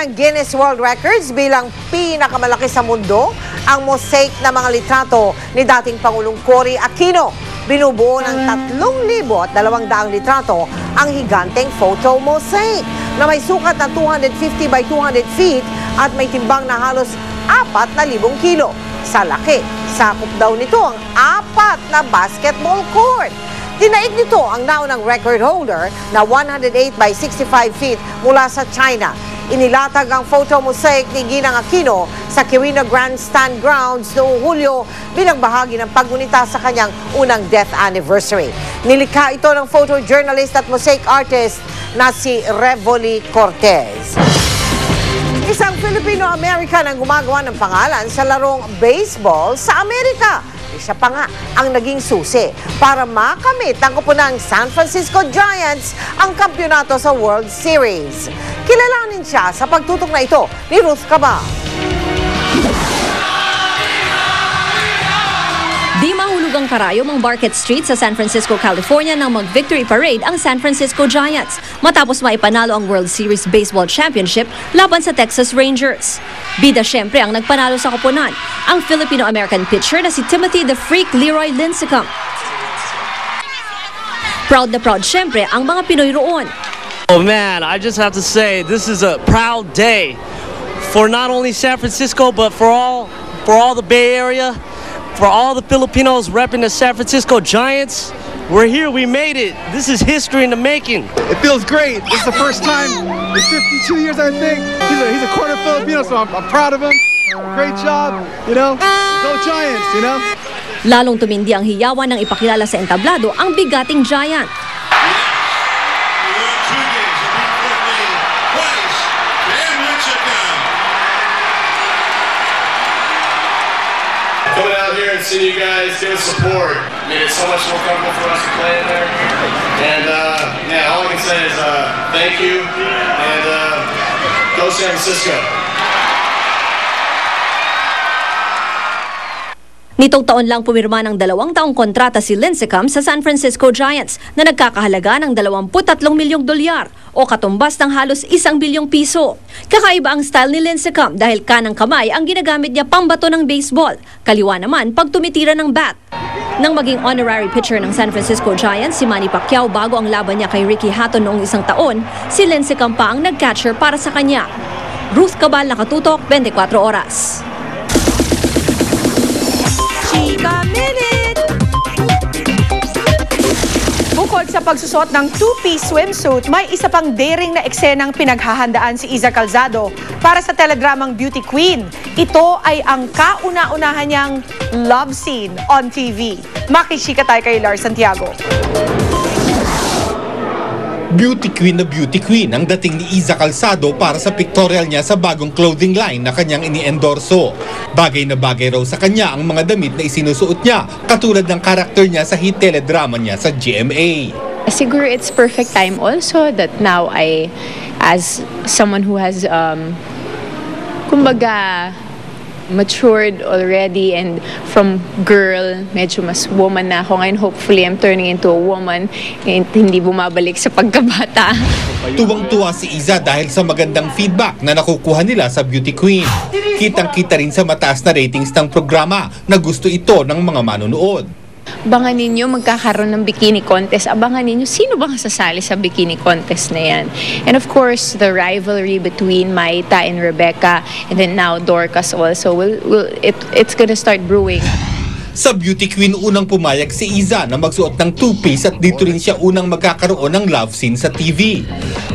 ng Guinness World Records bilang pinakamalaki sa mundo ang mosaic na mga litrato ni dating Pangulong Cory Aquino. Binubuo ng 3,200 litrato ang higanteng photo mosaic na may sukat na 250 by 200 feet at may timbang na halos 4,000 kilo. Sa laki, sakop daw nito ang 4 na basketball court. Dinaig nito ang naunang record holder na 108 by 65 feet mula sa China. Inilatag ang photo mosaic ni Ginang Aquino sa Quirino Grandstand Grounds noong Hulyo bilang bahagi ng paggunita sa kanyang unang death anniversary. Nilikha ito ng photojournalist at mosaic artist na si Revoli Cortez. Isang Filipino-American ang gumagawa ng pangalan sa larong baseball sa Amerika. Siya pa nga ang naging susi para makamit ang kupunang San Francisco Giants ang kampyonato sa World Series. Kilalanin siya sa pagtutok na ito ni Ruth Cabal. Di mahulugang karayom ang Market Street sa San Francisco, California nang mag-victory parade ang San Francisco Giants matapos maipanalo ang World Series Baseball Championship laban sa Texas Rangers. Bida syempre ang nagpanalo sa koponan, ang Filipino-American pitcher na si Timothy the Freak Leroy Lincecum. Proud na proud syempre ang mga Pinoy roon. Oh man, I just have to say this is a proud day for not only San Francisco but for all the Bay Area. For all the Filipinos repping the San Francisco Giants, we're here, we made it. This is history in the making. It feels great. It's the first time in 52 years, I think. He's a quarter Filipino, so I'm proud of him. Great job, you know. Go Giants, you know. Lalong tumindi ang hiyawan ng ipakilala sa entablado ang bigating Giant. Coming out here and seeing you guys give us support made it so much more comfortable for us to play in there. And yeah, all I can say is thank you and go San Francisco. Nitong taon lang pumirma ng 2 taong kontrata si Lincecum sa San Francisco Giants na nagkakahalaga ng $23 milyong o katumbas ng halos 1 bilyong piso. Kakaiba ang style ni Lincecum dahil kanang kamay ang ginagamit niya pambato ng baseball, kaliwa naman pag tumitira ng bat. Nang maging honorary pitcher ng San Francisco Giants si Manny Pacquiao bago ang laban niya kay Ricky Hatton noong 1 taon, si Lincecum pa ang nag-catcher para sa kanya. Ruth Cabal, Nakatutok, 24 Oras. Chika Minute! Bukod sa pagsusot ng two-piece swimsuit, may isa pang daring na eksenang pinaghahandaan si Iza Calzado para sa teledramang Beauty Queen. Ito ay ang kauna-unahan niyang love scene on TV. Makishika tayo kay Lars Santiago. Beauty Queen na Beauty Queen ang dating ni Iza Calzado para sa pictorial niya sa bagong clothing line na kanyang ini-endorso. Bagay na bagay raw sa kanya ang mga damit na isinusuot niya, katulad ng karakter niya sa hit teledrama niya sa GMA. Siguro it's perfect time also that now I, as someone who has, kumbaga, matured already and from girl, medyo mas woman na ako ngayon. Hopefully, I'm turning into a woman and hindi bumabalik sa pagkabata. Tuwang-tuwa si Iza dahil sa magandang feedback na nakukuha nila sa Beauty Queen. Kitang-kita rin sa mataas na ratings ng programa na gusto ito ng mga manonood. Abangan ninyo, magkakaroon ng bikini contest. Abangan ninyo, sino bang sasali sa bikini contest na yan? And of course, the rivalry between Maita and Rebecca, and then now Dorcas also, it's gonna start brewing. Sa Beauty Queen, unang pumayag si Iza na magsuot ng two-piece at dito rin siya unang magkakaroon ng love scene sa TV.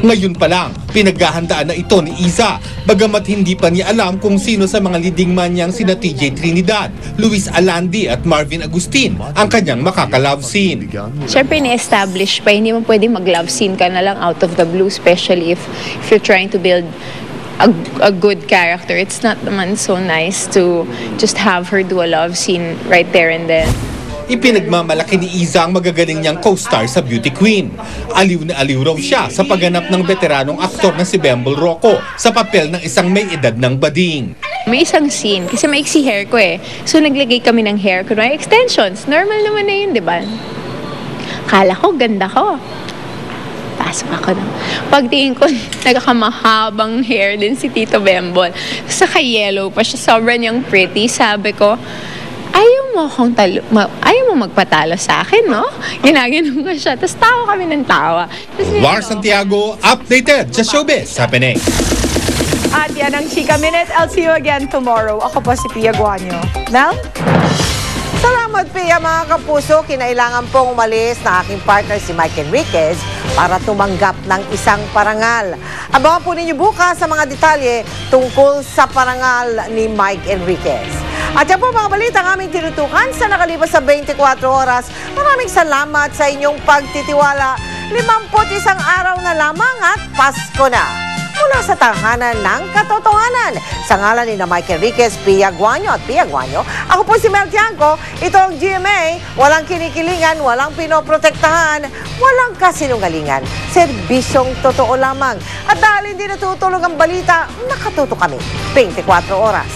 Ngayon pa lang, pinaghahandaan na ito ni Iza, bagamat hindi pa niya alam kung sino sa mga leading man niyang sina TJ Trinidad, Luis Alandi at Marvin Agustin ang kanyang makaka-love scene. Siyempre, ni-establish pa, hindi mo pwede mag-love scene ka na lang out of the blue, especially if you're trying to build a good character. It's not naman so nice to just have her do a love scene right there and then. Ipinagmamalaki ni Iza ang magagaling niyang co-star sa Beauty Queen. Aliw na aliw raw siya sa pagganap ng veteranong aktor na si Bembol Rocco sa papel ng isang may edad ng bading. May isang scene, kasi maiksi hair ko eh. So naglagay kami ng hair ko, may extensions. Normal naman na yun, di ba? Kala ko, ganda ko. Pasok ako na. Pagtingin ko, nagkakamahabang hair din si Tito Bembol. Saka yellow pa siya. Sobrang niyang pretty. Sabi ko, ayaw mo magpatalo sa akin, no? Ginaganon ko siya. Tapos tawa kami ng tawa. War Santiago, updated sa Showbiz Happening. At yan ang Chika Minute. I'll see you again tomorrow. Ako po si Pia Guanyo. Mel? Salamat, Pia, mga kapuso. Kinailangan pong umalis na aking partner si Mike Enriquez para tumanggap ng isang parangal. Abangan po ninyo bukas sa mga detalye tungkol sa parangal ni Mike Enriquez. At yan po mga balita ang aming tinutukan sa nakalipas sa 24 oras. Maraming salamat sa inyong pagtitiwala. 51 araw na lamang at Pasko na. Mula sa tahanan ng katotohanan. Sa ngalan ni Mike Enriquez, Pia Guanyo at Pia Guanyo, ako po si Mel Tiangco. Ito ang GMA. Walang kinikilingan, walang pinoprotektahan, walang kasinungalingan. Serbisyong totoo lamang. At dahil hindi natutulog ang balita, nakatuto kami 24 oras.